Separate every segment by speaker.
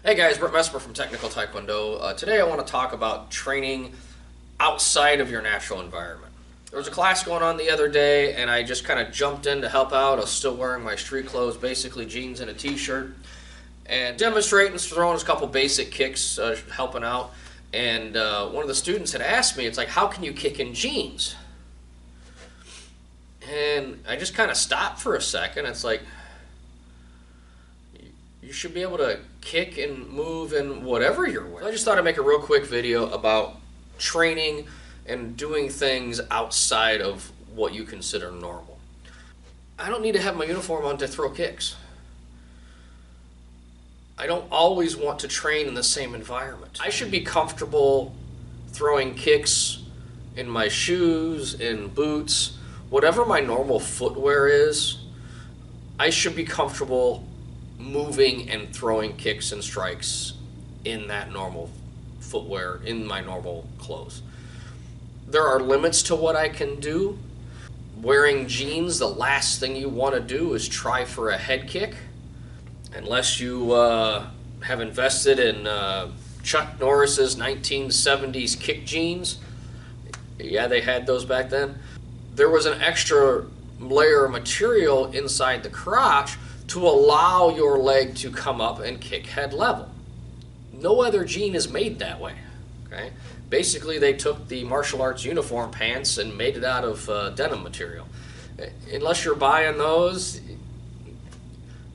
Speaker 1: Hey guys, Brett Mesmer from Technical Taekwondo. Today I want to talk about training outside of your natural environment. There was a class going on the other day and I just kind of jumped in to help out. I was still wearing my street clothes, basically jeans and a t-shirt, and demonstrating, throwing a couple basic kicks, helping out. And one of the students had asked me, it's like, how can you kick in jeans? And I just kind of stopped for a second. It's like, you should be able to kick and move in whatever you're wearing. So I just thought I'd make a real quick video about training and doing things outside of what you consider normal. I don't need to have my uniform on to throw kicks. I don't always want to train in the same environment. I should be comfortable throwing kicks in my shoes, in boots, whatever my normal footwear is. I should be comfortable moving and throwing kicks and strikes in that normal footwear, in my normal clothes. There are limits to what I can do. Wearing jeans, the last thing you want to do is try for a head kick. Unless you have invested in Chuck Norris's 1970s kick jeans. Yeah, they had those back then. There was an extra layer of material inside the crotch to allow your leg to come up and kick head level. No other jean is made that way. Okay? Basically, they took the martial arts uniform pants and made it out of denim material. Unless you're buying those,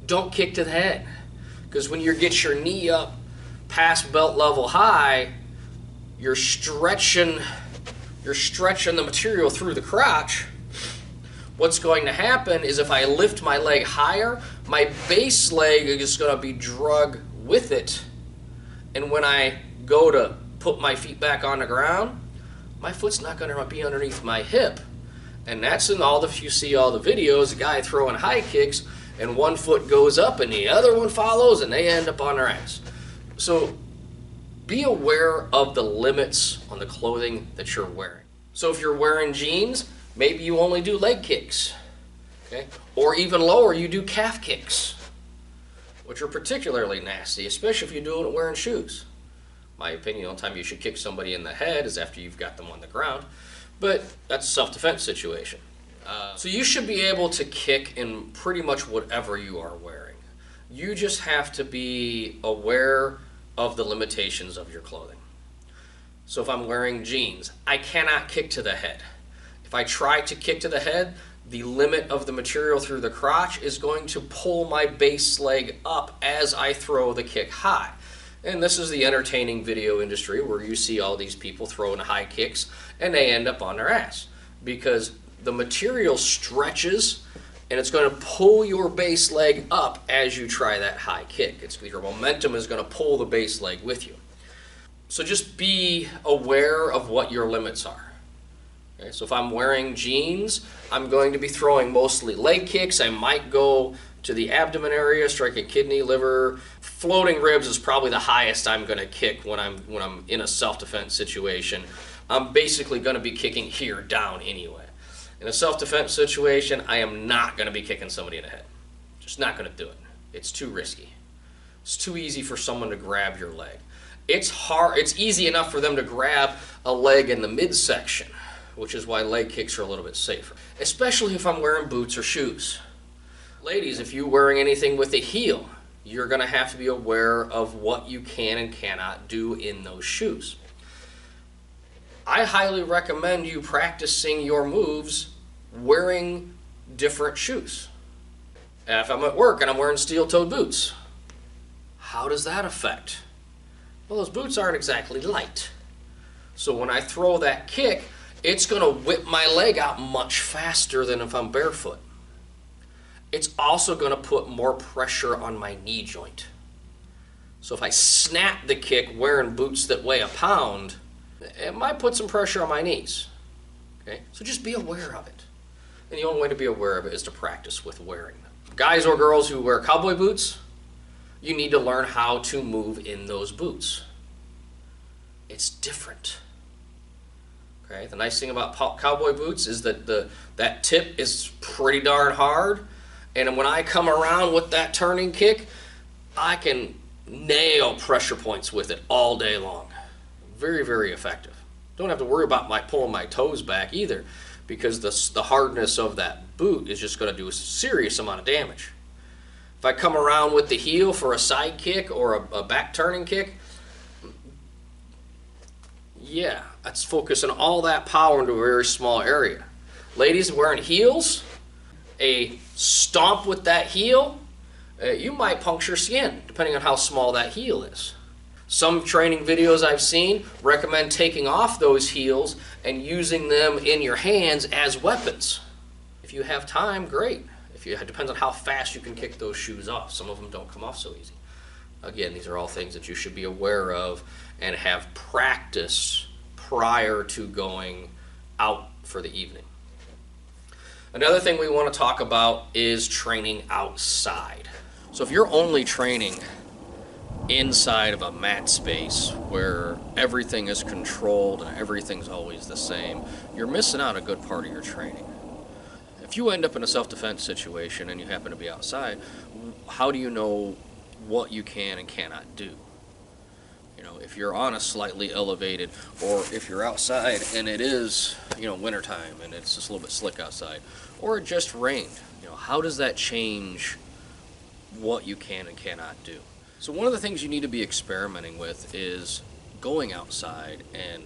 Speaker 1: don't kick to the head. Because when you get your knee up past belt level high, you're stretching the material through the crotch. What's going to happen is if I lift my leg higher, my base leg is going to be drug with it. And when I go to put my feet back on the ground, my foot's not going to be underneath my hip. And that's in you see all the videos, a guy throwing high kicks, and one foot goes up and the other one follows, and they end up on their ass. So be aware of the limits on the clothing that you're wearing. So if you're wearing jeans, maybe you only do leg kicks, okay? Or even lower, you do calf kicks, which are particularly nasty, especially if you're doing it wearing shoes. My opinion, the only time you should kick somebody in the head is after you've got them on the ground, but that's a self-defense situation. So you should be able to kick in pretty much whatever you are wearing. You just have to be aware of the limitations of your clothing. So if I'm wearing jeans, I cannot kick to the head. If I try to kick to the head, the limit of the material through the crotch is going to pull my base leg up as I throw the kick high. And this is the entertaining video industry where you see all these people throwing high kicks and they end up on their ass because the material stretches and it's going to pull your base leg up as you try that high kick. Your momentum is going to pull the base leg with you. So just be aware of what your limits are. Okay, so if I'm wearing jeans, I'm going to be throwing mostly leg kicks. I might go to the abdomen area, strike a kidney, liver. Floating ribs is probably the highest I'm going to kick when I'm in a self-defense situation. I'm basically going to be kicking here down anyway. In a self-defense situation, I am not going to be kicking somebody in the head. Just not going to do it. It's too risky. It's too easy for someone to grab your leg. It's easy enough for them to grab a leg in the midsection, which is why leg kicks are a little bit safer, especially if I'm wearing boots or shoes. Ladies, if you're wearing anything with a heel, you're going to have to be aware of what you can and cannot do in those shoes. I highly recommend you practicing your moves wearing different shoes. If I'm at work and I'm wearing steel-toed boots, how does that affect? Well, those boots aren't exactly light. So when I throw that kick, it's going to whip my leg out much faster than if I'm barefoot. It's also going to put more pressure on my knee joint. So if I snap the kick wearing boots that weigh a pound, it might put some pressure on my knees. Okay? So just be aware of it. And the only way to be aware of it is to practice with wearing them. Guys or girls who wear cowboy boots, you need to learn how to move in those boots. It's different. Okay? The nice thing about cowboy boots is that that tip is pretty darn hard, and when I come around with that turning kick, I can nail pressure points with it all day long. Very, very effective. Don't have to worry about pulling my toes back either, because the hardness of that boot is just going to do a serious amount of damage. If I come around with the heel for a side kick or a back turning kick, yeah, that's focusing all that power into a very small area. Ladies wearing heels, a stomp with that heel, you might puncture skin, depending on how small that heel is. Some training videos I've seen recommend taking off those heels and using them in your hands as weapons. If you have time, great. It depends on how fast you can kick those shoes off. Some of them don't come off so easy. Again, these are all things that you should be aware of and have practice prior to going out for the evening. Another thing we want to talk about is training outside. So if you're only training inside of a mat space where everything is controlled and everything's always the same, you're missing out a good part of your training. If you end up in a self-defense situation and you happen to be outside, how do you know what you can and cannot do? You know, if you're on a slightly elevated, or if you're outside and it is, wintertime and it's just a little bit slick outside, or it just rained, how does that change what you can and cannot do? So one of the things you need to be experimenting with is going outside and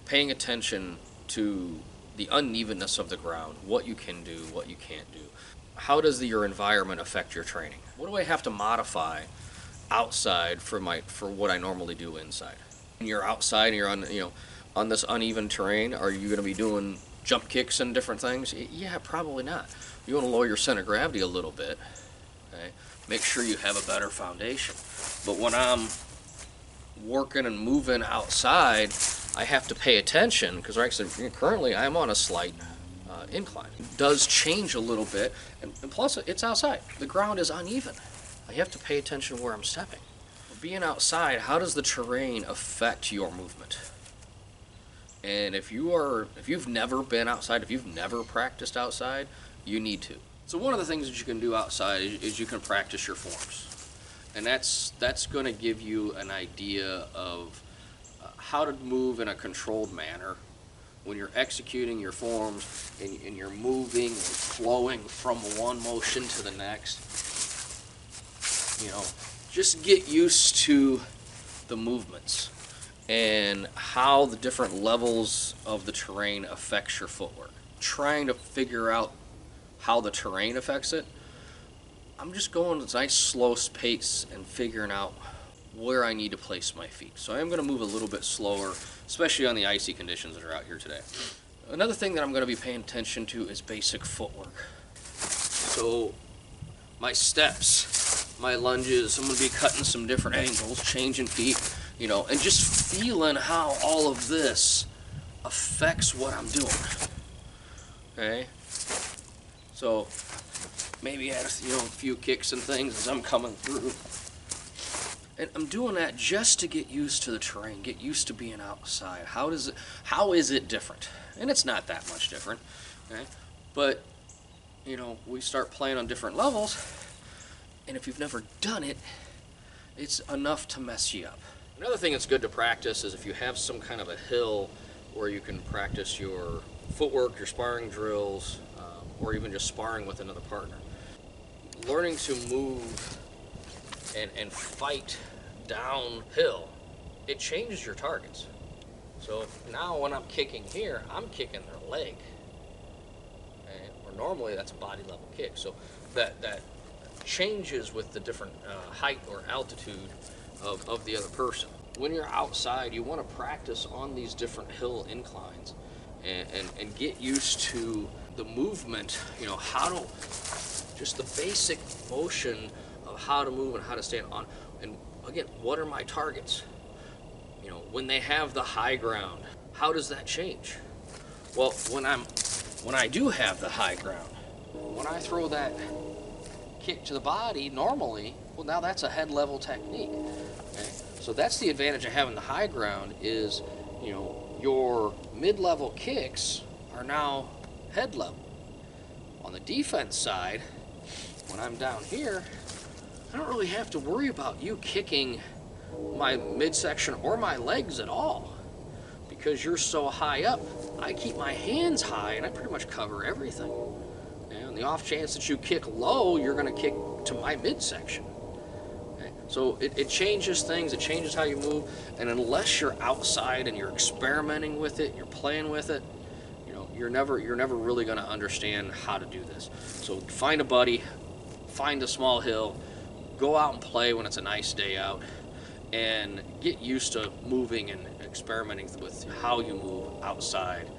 Speaker 1: paying attention to the unevenness of the ground, what you can do, what you can't do. How does your environment affect your training? What do I have to modify outside for what I normally do inside? When you're outside and you're on this uneven terrain, are you going to be doing jump kicks and different things? Yeah, probably not. You want to lower your center of gravity a little bit. Okay? Make sure you have a better foundation. But when I'm working and moving outside, I have to pay attention, because like I said, currently I'm on a slight incline. It does change a little bit, and plus it's outside. The ground is uneven. I have to pay attention where I'm stepping. Being outside, how does the terrain affect your movement? And if you've never been outside, if you've never practiced outside, you need to. So one of the things that you can do outside is you can practice your forms. And that's going to give you an idea of how to move in a controlled manner when you're executing your forms and you're moving and flowing from one motion to the next. Just get used to the movements and how the different levels of the terrain affects your footwork. Trying to figure out how the terrain affects it, I'm just going at a nice slow pace and figuring out where I need to place my feet. So I am going to move a little bit slower, especially on the icy conditions that are out here today. Another thing that I'm going to be paying attention to is basic footwork. So my steps, my lunges, I'm going to be cutting some different angles, changing feet, and just feeling how all of this affects what I'm doing. Okay? So maybe add a few kicks and things as I'm coming through. And I'm doing that just to get used to the terrain, get used to being outside. How is it different? And it's not that much different, okay? But, we start playing on different levels, and if you've never done it, it's enough to mess you up. Another thing that's good to practice is if you have some kind of a hill where you can practice your footwork, your sparring drills, or even just sparring with another partner. Learning to move and fight downhill, it changes your targets. So now when I'm kicking here, I'm kicking their leg. Okay? Or normally that's a body level kick. So that changes with the different height or altitude of the other person. When you're outside, you want to practice on these different hill inclines and get used to the movement, just the basic motion of how to move and how to stand on. And again, what are my targets? When they have the high ground, how does that change? Well, when I do have the high ground, when I throw that kick to the body normally, well, now that's a head level technique. Okay? So that's the advantage of having the high ground is, your mid-level kicks are now head level. On the defense side, when I'm down here, I don't really have to worry about you kicking my midsection or my legs at all because you're so high up. I keep my hands high and I pretty much cover everything. And the off chance that you kick low, you're going to kick to my midsection. Okay? So it changes things, it changes how you move, and unless you're outside and you're experimenting with it, you're playing with it, you're never really going to understand how to do this. So find a buddy, find a small hill, go out and play when it's a nice day out, and get used to moving and experimenting with how you move outside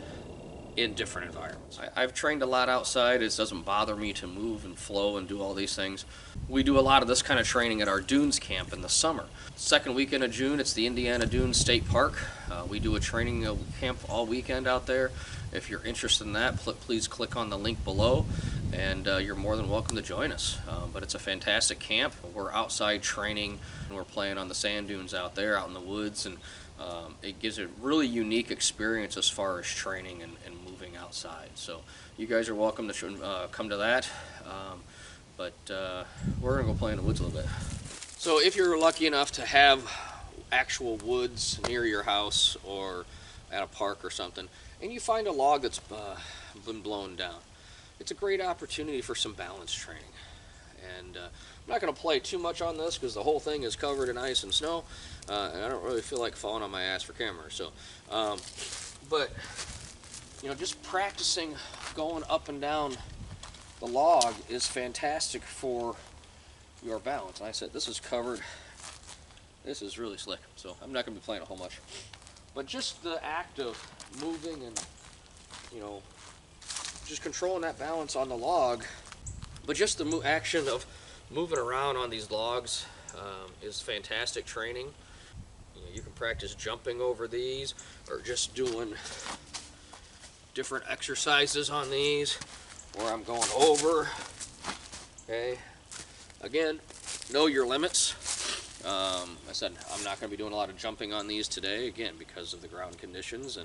Speaker 1: in different environments. I've trained a lot outside. It doesn't bother me to move and flow and do all these things. We do a lot of this kind of training at our dunes camp in the summer. Second weekend of June, it's the Indiana Dunes State Park. We do a training camp all weekend out there. If you're interested in that, please click on the link below, and you're more than welcome to join us. But it's a fantastic camp. We're outside training, and we're playing on the sand dunes out there, out in the woods, and it gives a really unique experience as far as training and moving outside. So you guys are welcome to come to that, but we're going to go play in the woods a little bit. So if you're lucky enough to have actual woods near your house or at a park or something, and you find a log that's been blown down, it's a great opportunity for some balance training. And I'm not going to play too much on this because the whole thing is covered in ice and snow, and I don't really feel like falling on my ass for camera. So, but just practicing going up and down the log is fantastic for your balance. And I said this is covered. This is really slick, so I'm not going to be playing a whole much. But just the act of moving and just controlling that balance on the log. But just the action of moving around on these logs is fantastic training. You can practice jumping over these or just doing different exercises on these where I'm going over. Okay. Again, know your limits. I said I'm not going to be doing a lot of jumping on these today, again, because of the ground conditions.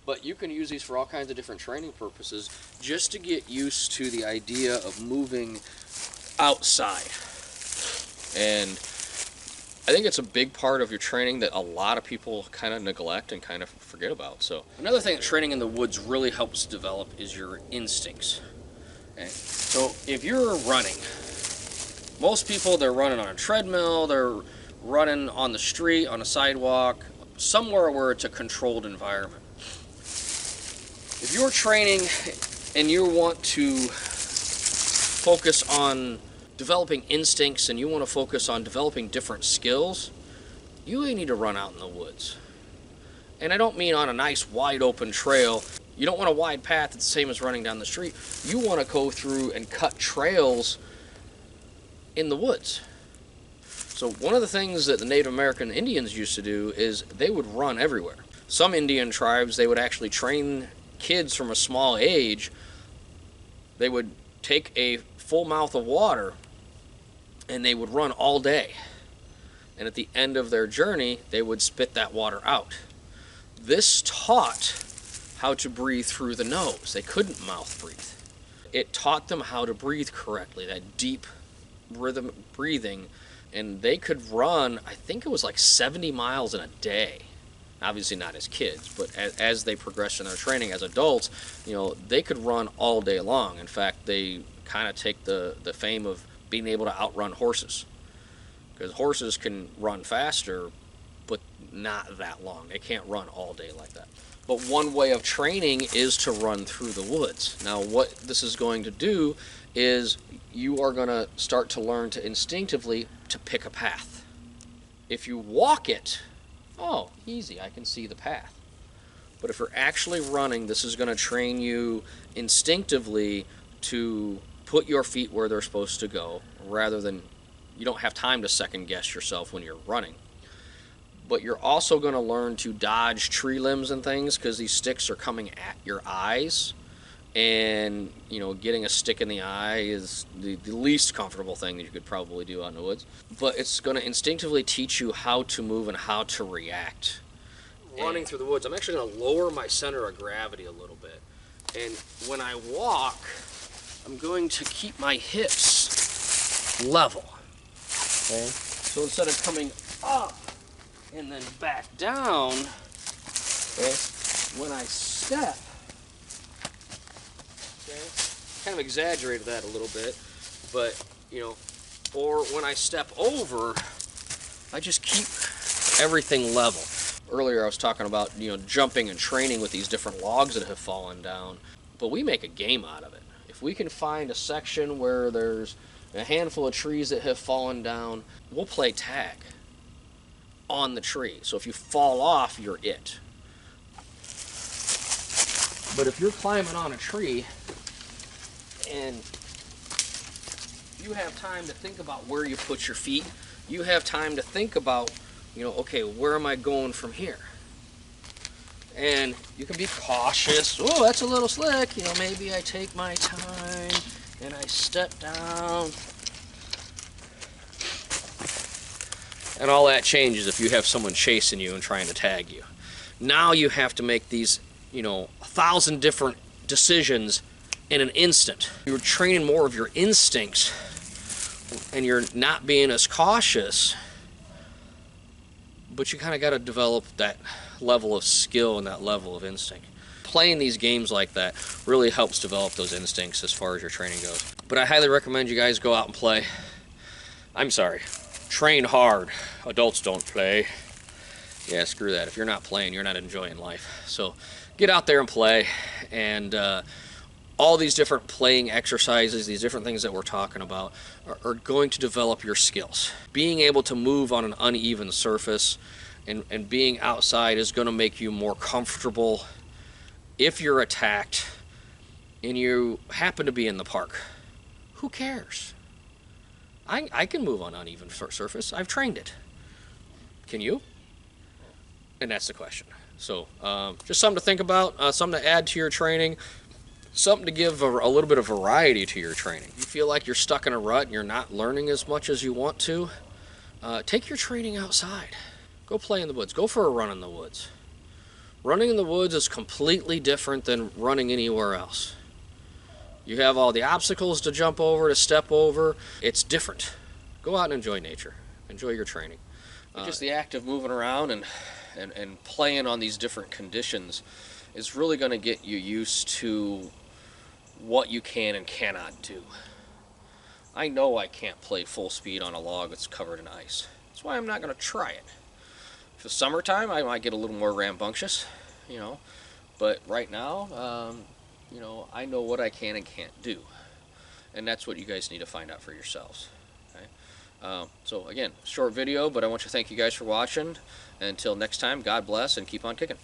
Speaker 1: But you can use these for all kinds of different training purposes just to get used to the idea of moving outside. And I think it's a big part of your training that a lot of people kind of neglect and kind of forget about. So another thing that training in the woods really helps develop is your instincts. Okay? So if you're running, most people, they're running on a treadmill, they're running on the street, on a sidewalk, somewhere where it's a controlled environment. If you're training and you want to focus on developing instincts and you want to focus on developing different skills, you need to run out in the woods. And I don't mean on a nice wide open trail. You don't want a wide path that's the same as running down the street. You want to go through and cut trails in the woods. So one of the things that the Native American Indians used to do is they would run everywhere. Some Indian tribes, they would actually train kids from a small age. They would take a full mouth of water and they would run all day. And at the end of their journey, they would spit that water out. This taught how to breathe through the nose. They couldn't mouth breathe. It taught them how to breathe correctly, that deep rhythm breathing, and they could run, I think it was like 70 miles in a day. Obviously not as kids, but as they progressed in their training as adults, they could run all day long. In fact, they kind of take the fame of being able to outrun horses, because horses can run faster, but not that long. They can't run all day like that. But one way of training is to run through the woods. Now, what this is going to do is you are going to start to learn to instinctively to pick a path. If you walk it, oh, easy, I can see the path. But if you're actually running, this is going to train you instinctively to put your feet where they're supposed to go, rather than, you don't have time to second guess yourself when you're running. But you're also going to learn to dodge tree limbs and things, because these sticks are coming at your eyes. And, getting a stick in the eye is the least comfortable thing that you could probably do out in the woods. But it's going to instinctively teach you how to move and how to react. Running through the woods, I'm actually going to lower my center of gravity a little bit. And when I walk, I'm going to keep my hips level. Okay? So instead of coming up and then back down, okay, when I step, okay, kind of exaggerated that a little bit, but, you know, or when I step over, I just keep everything level. Earlier I was talking about, you know, jumping and training with these different logs that have fallen down, but we make a game out of it. If we can find a section where there's a handful of trees that have fallen down, we'll play tag on the tree. So if you fall off, you're it. But if you're climbing on a tree and you have time to think about where you put your feet, you have time to think about, you know, okay, where am I going from here? And you can be cautious. Oh, that's a little slick. You know, maybe I take my time and I step down. And all that changes if you have someone chasing you and trying to tag you. Now you have to make these, you know, 1,000 different decisions in an instant. You're training more of your instincts and you're not being as cautious, but you kind of got to develop that level of skill and that level of instinct. Playing these games like that really helps develop those instincts as far as your training goes. But I highly recommend you guys go out and play. I'm sorry, train hard. Adults don't play. Yeah, screw that. If you're not playing, you're not enjoying life. So get out there and play. And all these different playing exercises, these different things that we're talking about, are going to develop your skills. Being able to move on an uneven surface and being outside is going to make you more comfortable if you're attacked and you happen to be in the park. Who cares? I can move on uneven surface. I've trained it. Can you? And that's the question. So just something to think about, something to add to your training, something to give a little bit of variety to your training. You feel like you're stuck in a rut and you're not learning as much as you want to, take your training outside. Go play in the woods. Go for a run in the woods. Running in the woods is completely different than running anywhere else. You have all the obstacles to jump over, to step over. It's different. Go out and enjoy nature. Enjoy your training. Just the act of moving around and playing on these different conditions is really going to get you used to what you can and cannot do. I know I can't play full speed on a log that's covered in ice. That's why I'm not going to try it. If it's summertime, I might get a little more rambunctious, you know, but right now, you know, I know what I can and can't do, and that's what you guys need to find out for yourselves. Okay? So again, short video, but I want to thank you guys for watching. Until next time, God bless and keep on kicking.